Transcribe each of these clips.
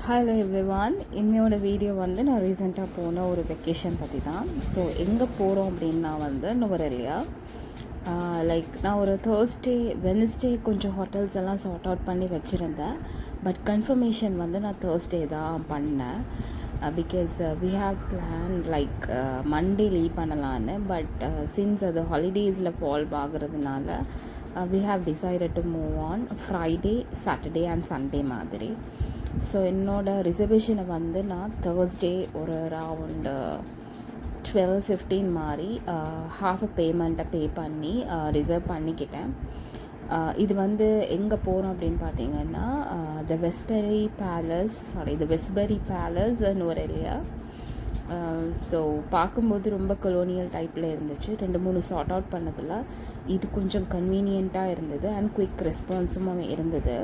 Hello everyone, இன்னையோட video வந்து நான் ரீசெண்டாக போன ஒரு வெக்கேஷன் பற்றி தான். ஸோ எங்கே போகிறோம் அப்படின்னா வந்து நுவரெலியா. லைக் நான் ஒரு வெனஸ்டே கொஞ்சம் ஹோட்டல்ஸ் எல்லாம் சார்ட் அவுட் பண்ணி வச்சுருந்தேன். பட் கன்ஃபர்மேஷன் வந்து நான் தேர்ஸ்டே தான் பண்ணேன். Because we have plan like Monday leave பண்ணலான்னு. பட் சின்ஸ் அது ஹாலிடேஸில் ஃபால்வ் ஆகுறதுனால we have decided to move on Friday, Saturday and Sunday மாதிரி. ஸோ என்னோடய ரிசர்வேஷனை வந்து நான் தேர்ஸ்டே ஒரு அரவுண்ட் 12-15 மாதிரி ஹாஃப் பேமெண்ட்டை பே பண்ணி ரிசர்வ் பண்ணிக்கிட்டேன். இது வந்து எங்கே போகிறோம் அப்படின்னு பார்த்தீங்கன்னா த வெஸ்பெரி பேலஸ் நுவரெலியா. ஸோ பார்க்கும்போது ரொம்ப கொலோனியல் டைப்பில் இருந்துச்சு. 2-3 சார்ட் அவுட் பண்ணதில் இது கொஞ்சம் கன்வீனியண்ட்டாக இருந்தது அண்ட் குயிக் ரெஸ்பான்ஸும் இருந்தது.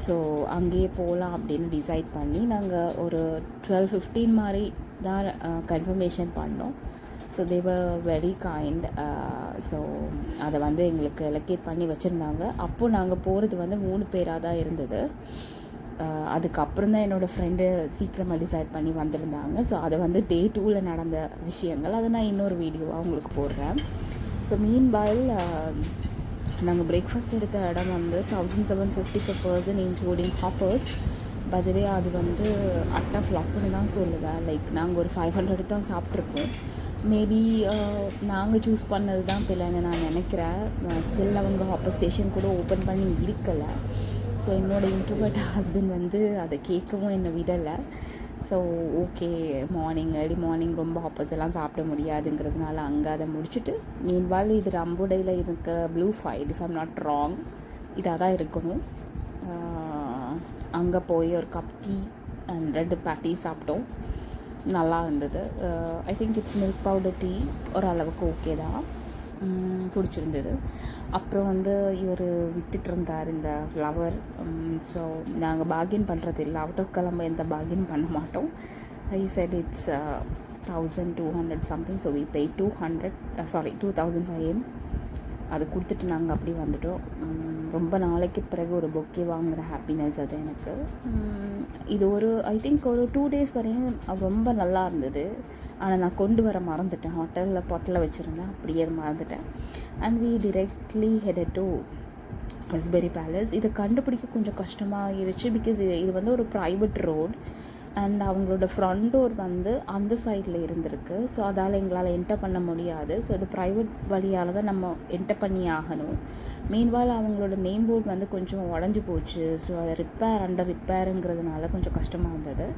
ஸோ அங்கேயே போகலாம் அப்படின்னு டிசைட் பண்ணி நாங்கள் ஒரு 12-15 மாதிரி தான் கன்ஃபர்மேஷன் பண்ணோம். ஸோ தேவர் வெரி கைண்ட். ஸோ அதை வந்து எங்களுக்கு எலோகேட் பண்ணி வச்சுருந்தாங்க. அப்போது நாங்கள் போகிறது வந்து 3 பேராக தான் இருந்தது. அதுக்கப்புறம் தான் என்னோடய ஃப்ரெண்டு சீக்கிரமாக டிசைட் பண்ணி வந்திருந்தாங்க. ஸோ அதை வந்து டே 2ல் நடந்த விஷயங்கள் அதை நான் இன்னொரு வீடியோவாக உங்களுக்கு போடுறேன். ஸோ மீன்பாயில் நாங்கள் பிரேக்ஃபாஸ்ட் எடுத்த இடம் வந்து 1750 per person இன்க்ளூடிங் ஹாப்பர்ஸ். பதுவே அது வந்து அட்டா ஃப்ளாப்னு தான் சொல்லுவேன். லைக் நாங்கள் ஒரு 500 தான் சாப்பிட்ருப்போம். மேபி நாங்கள் சூஸ் பண்ணது தான் பிள்ளைன்னு நான் நினைக்கிறேன். ஸ்டில் அவங்க ஹாப்பர் ஸ்டேஷன் கூட ஓப்பன் பண்ணி இருக்கலை. ஸோ என்னோடய இன்ட்ரோவர்ட் ஹஸ்பண்ட் வந்து அதை கேட்கவும் என்னை விடலை. ஸோ ஓகே, ஏர்லி மார்னிங் ரொம்ப ஹாப்பர்ஸ் எல்லாம் சாப்பிட முடியாதுங்கிறதுனால அங்கே அதை முடிச்சுட்டு மீன்வால் இது ரம்புடையில் இருக்கிற blue fight, if I'm not wrong, இதாக தான் இருக்கணும். அங்கே போய் ஒரு கப் டீ அண்ட் 2 பேட்டி சாப்பிட்டோம். நல்லா இருந்தது. I think it's milk powder tea, ஓரளவுக்கு ஓகே தான், பிடிச்சிருந்தது. அப்புறம் வந்து இவர் விற்றுட்டு இருந்தார் இந்த ஃப்ளவர். ஸோ நாங்கள் பார்கெயின் பண்ணுறது இல்லை, அவுட் ஆஃப் கிளம்ப எந்த பார்கெயின் பண்ண மாட்டோம். I said it's 1200 something. So we pay 2500. அது கொடுத்துட்டு நாங்கள் அப்படி வந்துட்டோம். ரொம்ப நாளைக்கு பிறகு ஒரு பொக்கே வாங்குகிற ஹாப்பினஸ் அது எனக்கு. இது ஐ திங்க் ஒரு 2 days வரையும் ரொம்ப நல்லா இருந்தது. ஆனால் நான் கொண்டு வர மறந்துட்டேன். ஹோட்டலில் பொட்டில் வச்சுருந்தேன், அப்படியே மறந்துட்டேன். And we directly headed to Westbury palace. இதை கண்டுபிடிக்க கொஞ்சம் கஷ்டமாகிருச்சு. பிகாஸ் இது வந்து ஒரு ப்ரைவேட் ரோட் அண்ட் அவங்களோட ஃப்ரண்ட் டோர் வந்து அந்த சைடில் இருந்திருக்கு. ஸோ அதால் எங்களால் என்டர் பண்ண முடியாது. ஸோ இது ப்ரைவேட் வழியால் தான் நம்ம என்டர் பண்ணி ஆகணும். மீன்வால் அவங்களோட நேம் போர்டு வந்து கொஞ்சம் உடஞ்சி போச்சு. ஸோ அதை அண்டர் ரிப்பேருங்கிறதுனால கொஞ்சம் கஷ்டமாக இருந்தது.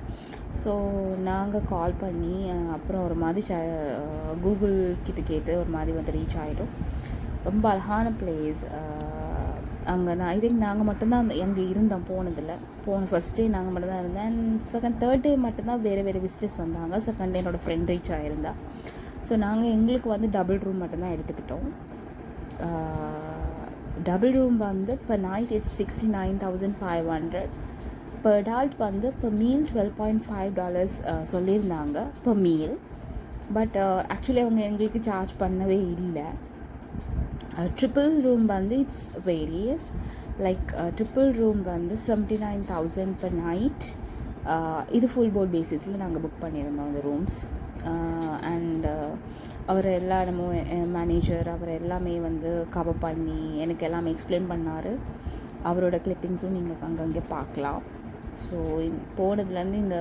ஸோ நாங்கள் கால் பண்ணி அப்புறம் ஒரு மாதிரி கூகுள் கிட்ட கேட்டு ஒரு மாதிரி வந்து ரீச் ஆகிடும். ரொம்ப அழகான பிளேஸ். அங்கே ஐ திங்க் நாங்கள் மட்டும்தான் அங்கே இருந்தோம். போன ஃபஸ்ட் டே நாங்கள் மட்டும்தான் இருந்தேன். அண்ட் தேர்ட் டே மட்டும்தான் வேறு விசிட்டர்ஸ் வந்தாங்க. செகண்ட் டே என்னோடய ஃப்ரெண்ட் ரீச் ஆகிருந்தா. ஸோ நாங்கள் எங்களுக்கு வந்து டபுள் ரூம் மட்டும்தான் எடுத்துக்கிட்டோம். டபுள் ரூம் வந்து இப்போ நைட் இட்ஸ் $69,500. per adult வந்து இப்போ மீல் $12.5 சொல்லியிருந்தாங்க per மீல். பட் ஆக்சுவலி அவங்க எங்களுக்கு சார்ஜ் பண்ணவே இல்லை. ட்ரிப்பிள் ரூம் வந்து it's various. Like triple room வந்து 79,000 per night. இது ஃபுல் போர்ட் பேசிஸில் நாங்கள் புக் பண்ணியிருந்தோம் இந்த ரூம்ஸ். அண்ட் அவர் எல்லா இடமும் மேனேஜர் அவர் எல்லாமே வந்து கவர் பண்ணி எனக்கு எல்லாமே எக்ஸ்பிளைன் பண்ணார். அவரோட கிளிப்பிங்ஸும் நீங்கள் அங்கங்கே பார்க்கலாம். ஸோ போனதுலேருந்து இந்த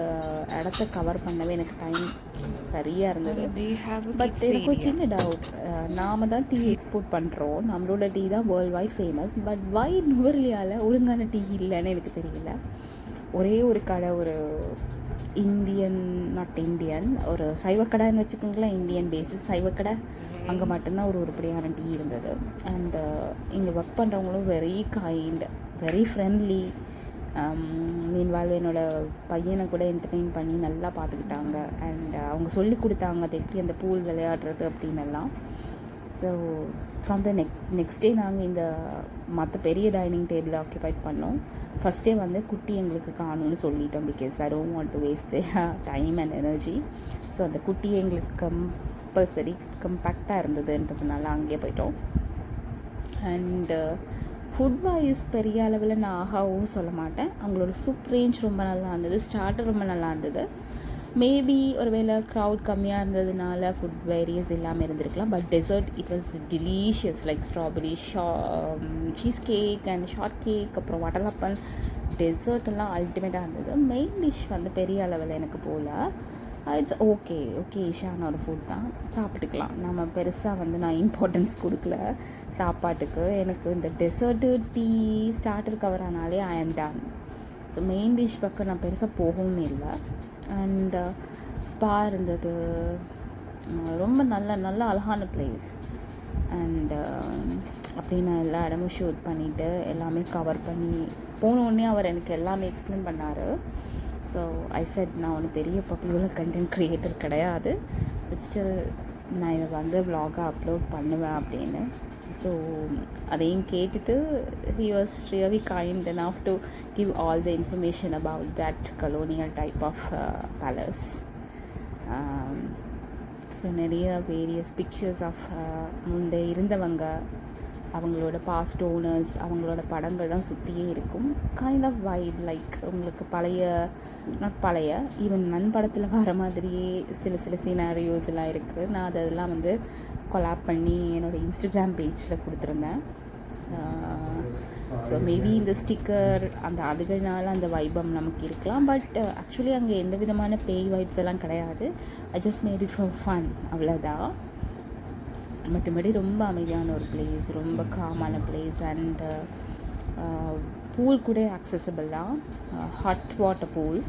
இடத்த கவர் பண்ணவே எனக்கு டைம் சரியாக இருந்தது. பட் எனக்கு ஒரு சின்ன டவுட். நாம் தான் டீ எக்ஸ்போர்ட் பண்ணுறோம், நம்மளோட டீ தான் world wide famous. But why நுவரெலியாவில் ஒழுங்கான டீ இல்லைன்னு எனக்கு தெரியல. ஒரே ஒரு கடை, ஒரு ஒரு சைவக்கடைன்னு வச்சுக்கோங்களேன், இந்தியன் பேசிஸ் சைவக்கடை, அங்கே மட்டும்தான் ஒரு உருப்படியான டீ இருந்தது. அண்ட் இங்கே ஒர்க் பண்ணுறவங்களும் வெரி கைண்ட், வெரி ஃப்ரெண்ட்லி. மீன்வால் என்னோடய பையனை கூட என்டர்டெயின் பண்ணி நல்லா பார்த்துக்கிட்டாங்க. அண்ட் அவங்க சொல்லி கொடுத்தாங்க அது எப்படி அந்த பூல் விளையாடுறது அப்படின்னெல்லாம். So from the next day நாங்கள் இந்த மற்ற பெரிய டைனிங் டேபிளை ஆக்கியபைட் பண்ணோம். ஃபஸ்ட் டே வந்து குட்டி எங்களுக்கு காணும்னு சொல்லிட்டோம். Because I don't want to waste time and energy. So அந்த குட்டி எங்களுக்கு கம்பேக்டாக இருந்ததுன்றதுனால அங்கேயே போயிட்டோம். அண்டு ஃபுட் வைஸ் பெரிய அளவில் நான் ஆகாவும் சொல்ல மாட்டேன். அவங்களோட சூப் ரேஞ்ச் ரொம்ப நல்லா இருந்தது, ஸ்டார்டர் ரொம்ப நல்லா இருந்தது. மேபி ஒரு வேளை க்ரௌட் கம்மியாக இருந்ததுனால ஃபுட் வேரியஸ் இல்லாமல் இருந்திருக்கலாம். But dessert it was delicious, like strawberry cheese cake and short cake, அப்புறம் வடலப்பன், டெசர்ட் எல்லாம் அல்டிமேட்டாக இருந்தது. மெயின் டிஷ் வந்து பெரிய அளவில் எனக்கு போகல. இட்ஸ் ஓகேஷான ஒரு ஃபுட் தான், சாப்பிட்டுக்கலாம். நம்ம பெருசாக வந்து நான் இம்பார்ட்டன்ஸ் கொடுக்கல சாப்பாட்டுக்கு. எனக்கு இந்த டெசர்ட்டு, டீ, ஸ்டார்டர் கவர் ஆனாலே ஐ ஆம் டன். ஸோ மெயின் டிஷ் பக்கம் நான் பெருசாக போகவும் இல்லை. அண்ட் ஸ்பா இருந்தது, ரொம்ப நல்ல அழகான பிளேஸ். அண்ட் அப்படி நான் எல்லா இடமும் ஷூட் பண்ணிவிட்டு எல்லாமே கவர் பண்ணி போனோடனே அவர் எனக்கு எல்லாமே எக்ஸ்பிளைன் பண்ணார். ஸோ ஐ செட், நான் ஒன்று பெரிய பாப்புலர் கண்டென்ட் க்ரியேட்டர் கிடையாது, பட் ஸ்டில் நான் இதை வந்து வ்ளாகாக அப்லோட் பண்ணுவேன் அப்படின்னு. ஸோ அதையும் கேட்டுட்டு he was really kind enough to give all the information about that colonial type of palace. So நிறைய வேரியஸ் பிக்சர்ஸ் ஆஃப் முந்தைய இருந்தவங்க, அவங்களோட பாஸ்ட் ஓனர்ஸ், அவங்களோட படங்கள் தான் சுற்றியே இருக்கும். கைண்ட் ஆஃப் வைப், லைக் உங்களுக்கு பழைய ஈவன் படத்தில் வர மாதிரியே சில சீனாரியோஸ் எல்லாம் இருக்குது. நான் அதெல்லாம் வந்து கொலாப் பண்ணி என்னோடய இன்ஸ்டாகிராம் பேஜில் கொடுத்துருந்தேன். ஸோ மேபி இந்த ஸ்டிக்கர் அதுகள்னால அந்த வைபம் நமக்கு இருக்கலாம். பட் ஆக்சுவலி அங்கே எந்த விதமான பேய் வைப்ஸ் எல்லாம் கிடையாது. I just made it for fun, அவ்வளோதான். மற்றபடி ரொம்ப அமைதியான ஒரு பிளேஸ், ரொம்ப காமான பிளேஸ். அண்ட் பூல் கூட ஆக்சசபிள் தான், hot water pool.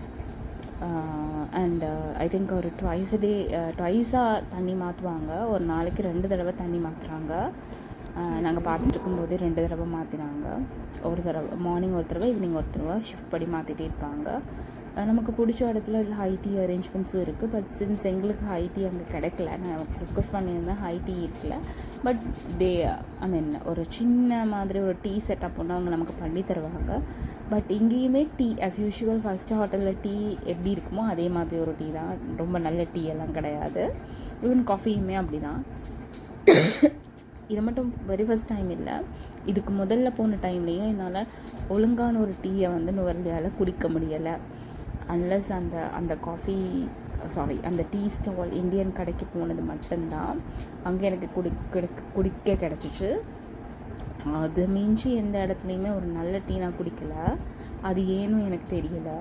And I think ஒரு ட்வைஸாக தண்ணி மாற்றுவாங்க, ஒரு நாளைக்கு 2 தடவை தண்ணி மாற்றுறாங்க. நாங்கள் பார்த்துட்டு இருக்கும்போதே 2 தடவை மாற்றினாங்க. ஒரு தடவை மார்னிங் ஒரு தடவை, ஈவினிங் ஒரு தடவை ஷிஃப்ட் படி மாற்றிட்டே இருப்பாங்க. நமக்கு பிடிச்ச இடத்துல ஹை டீ அரேஞ்ச்மெண்ட்ஸும் இருக்குது. பட் சின்ஸ் எங்களுக்கு ஹை டீ அங்கே கிடைக்கல, நான் ரிக்வஸ்ட் பண்ணியிருந்தேன், ஹை டீ இருக்கல. பட் ஒரு சின்ன மாதிரி ஒரு டீ செட்டப் ஒன்று அவங்க நமக்கு பண்ணி தருவாங்க. பட் இங்கேயுமே டீ ஆஸ் யூஷுவல், ஃபஸ்ட்டு ஹோட்டலில் டீ எப்படி இருக்குமோ அதே மாதிரி ஒரு டீ தான், ரொம்ப நல்ல டீ எல்லாம் கிடையாது. ஈவன் காஃபியுமே அப்படி தான். இது மட்டும் வெரி ஃபஸ்ட் டைம் இல்லை, இதுக்கு முதல்ல போன டைம்லேயும் என்னால் ஒழுங்கான ஒரு டீயை வந்து நுவர்லியால் குடிக்க முடியலை. அன்லஸ் அந்த அந்த டீ ஸ்டால் இந்தியன் கடைக்கு போனது மட்டும்தான் அங்கே எனக்கு குடிக்க கிடச்சிச்சு. அது மிஞ்சி எந்த இடத்துலையுமே ஒரு நல்ல டீ நான் குடிக்கல. அது ஏனும் எனக்கு தெரியலை.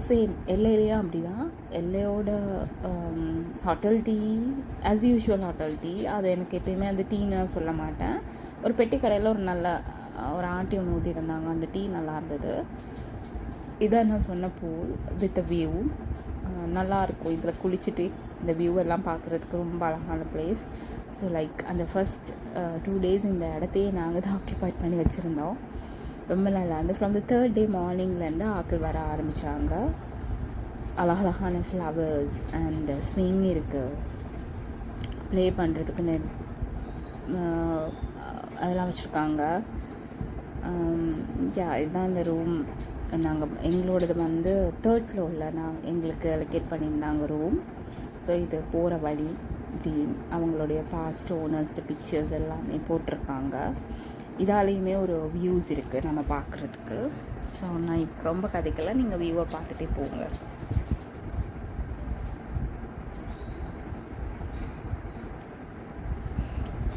சேம் எல்லையிலையும் அப்படி தான். எல்லையோட hotel tea as usual hotel tea, அது எனக்கு எப்பயுமே அந்த டீன்னு நான் சொல்ல மாட்டேன். ஒரு பெட்டி கடையில் ஒரு ஆண்டி ஒன்று ஊற்றி இருந்தாங்க, அந்த டீ நல்லா இருந்தது. இதான் நான் சொன்ன பூல் வித் வியூ, நல்லாயிருக்கும். இதில் குளிச்சுட்டு இந்த வியூ எல்லாம் பார்க்குறதுக்கு ரொம்ப அழகான பிளேஸ். ஸோ லைக் அந்த ஃபஸ்ட் 2 days இந்த இடத்தையே நாங்கள் தான் ஆக்கியபைட் பண்ணி வச்சுருந்தோம். ரொம்ப நல்லா இருந்து. ஃப்ரம் த 3rd day மார்னிங்லேருந்து ஆட்கள் வர ஆரம்பித்தாங்க. அழகழகான ஃப்ளவர்ஸ் அண்ட் ஸ்விங் இருக்குது, ப்ளே பண்ணுறதுக்குன்னு அதெல்லாம் வச்சுருக்காங்க. இதுதான் இந்த ரூம். எங்களோடது வந்து 3rd floorல எங்களுக்கு அலோகேட் பண்ணியிருந்தாங்க ரூம். ஸோ இது போகிற வழி இப்படி அவங்களுடைய பாஸ்ட் ஓனர்ஸ்ட பிக்சர்ஸ் எல்லாமே போட்டிருக்காங்க. இதாலேயுமே ஒரு வியூஸ் இருக்குது நம்ம பார்க்குறதுக்கு. ஸோ நான் இப்போ ரொம்ப கதைக்கல, நீங்கள் வியூவை பார்த்துட்டே போங்க.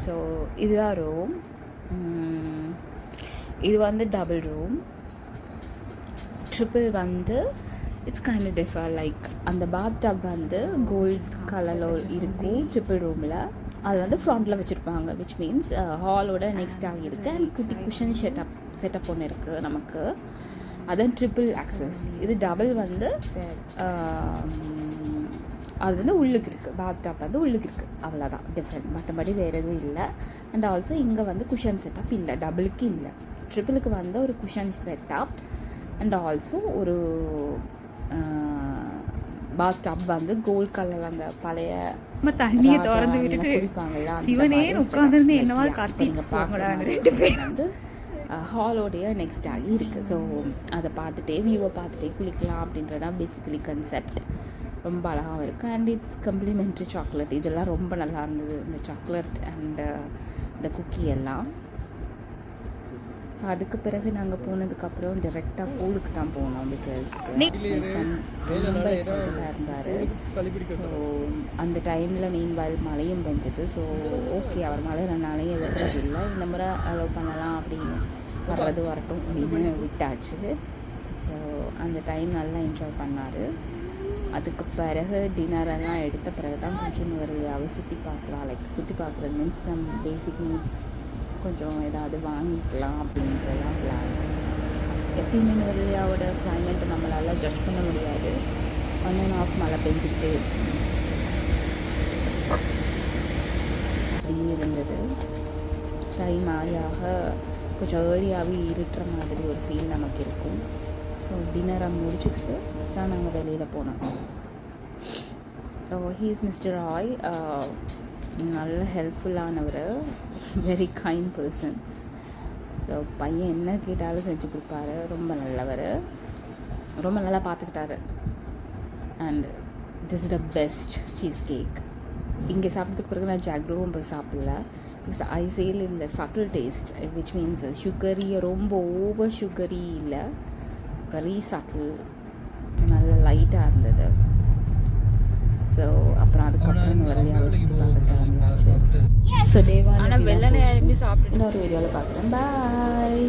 ஸோ இதுதான் ரூம். இது வந்து டபுள் ரூம். ட்ரிபிள் வந்து இட்ஸ் கைண்ட் டிஃபர், லைக் அந்த பாத் டப் வந்து கோல்ட் கலரில் இருக்கும் ட்ரிபிள் ரூமில். அது வந்து ஃப்ரண்ட்டில் வச்சுருப்பாங்க, விச் மீன்ஸ் ஹாலோட நெக்ஸ்ட் ஆகியிருக்கு. அண்ட் குட்டி குஷன் செட்டப் ஒன்று இருக்குது நமக்கு. அதான் ட்ரிபிள் ஆக்சஸ். இது டபுள் வந்து அது வந்து உள்ளுக்கு இருக்குது, பாத் டாப் வந்து உள்ளுக்கு இருக்குது, அவ்வளோதான் டிஃப்ரெண்ட். மற்றபடி வேறு எதுவும் இல்லை. அண்ட் ஆல்சோ இங்கே வந்து குஷன் செட்டப் இல்லை, டபுளுக்கு இல்லை. ட்ரிபிளுக்கு வந்து ஒரு குஷன் செட்டப் அண்ட் ஆல்சோ ஒரு பாத் டப் வந்து கோல்ட் கலர், அந்த பழைய தண்ணியை திறந்து விட்டுட்டு சிவனே உட்காந்துருந்து என்னவா கார்த்திங்க வந்து ஹாலோடைய நெக்ஸ்ட் ஆகி இருக்குது. ஸோ அதை பார்த்துட்டே வியூவை பார்த்துட்டே குளிக்கலாம் அப்படின்றதான் பேசிக்கலி கன்செப்ட். ரொம்ப அழகாகவும் இருக்குது. And it's complementary chocolate. இதெல்லாம் ரொம்ப நல்லா இருந்தது, இந்த சாக்லேட் அண்ட் இந்த குக்கி எல்லாம். ஸோ அதுக்கு பிறகு நாங்கள் போனதுக்கப்புறம் டிரெக்டாக பூலுக்கு தான் போனோம். பிகாஸ் சன் ரொம்ப எக்ஸைட்டடாக இருந்தார். ஸோ அந்த டைமில் மீன்வாயில் மழையும் பெஞ்சது. ஸோ ஓகே, அவர் மழையில் நனைய விடுறதில்லை, இந்த முறை அலோவ் பண்ணலாம் அப்படின்னு, வர்றது வரட்டும் அப்படின்னு விட்டாச்சு. ஸோ அந்த டைம் நல்லா என்ஜாய் பண்ணார். அதுக்கு பிறகு டின்னரெல்லாம் எடுத்த பிறகு தான் கொஞ்சம் நிறையாவது சுற்றி பார்க்கலாம். லைக் சுற்றி பார்க்குறது மீன்ஸ் சம் பேசிக் நீட்ஸ் கொஞ்சம் ஏதாவது வாங்கிக்கலாம் அப்படின்றதான் பிளான். எப்பயுமே நிறையாவோட கிளைமேட்டை நம்மளால் ஜட்ஜ் பண்ண முடியாது. 1.5 மழை பெஞ்சிக்கிட்டே அப்படி இருந்தது. டைம் ஆக கொஞ்சம் ஏர்லியாகவே இருட்டுற மாதிரி ஒரு ஃபீல் நமக்கு இருக்கும். ஸோ டின்னரை முடிச்சுக்கிட்டு தான் நாங்கள் வெளியில் போனோம். He is mister Roy. நல்ல ஹெல்ப்ஃபுல்லானவர், வெரி கைண்ட் பர்சன். ஸோ பையன் என்ன கேட்டாலும் செஞ்சு கொடுப்பாரு. ரொம்ப நல்லவர், ரொம்ப நல்லா பார்த்துக்கிட்டாரு. And this is the best cheesecake. இங்கே சாப்பிட்டதுக்கு பிறகு நான் ஜாக்ரோவும் போய் சாப்பிடல. பிகாஸ் ஐ ஃபீல் இந்த subtle taste which means sugary, ரொம்ப ஓவர் சுகரி இல்லை, வெரி சட்டில், நல்ல லைட்டாக இருந்தது. ஸோ அப்புறம் அதுக்கப்புறம் வெள்ளையாக சுற்றி பார்க்க கிளம்பியாச்சு. ஸோ டேவான இன்னொரு வீடியோவில் பார்க்குறேன். பாய்.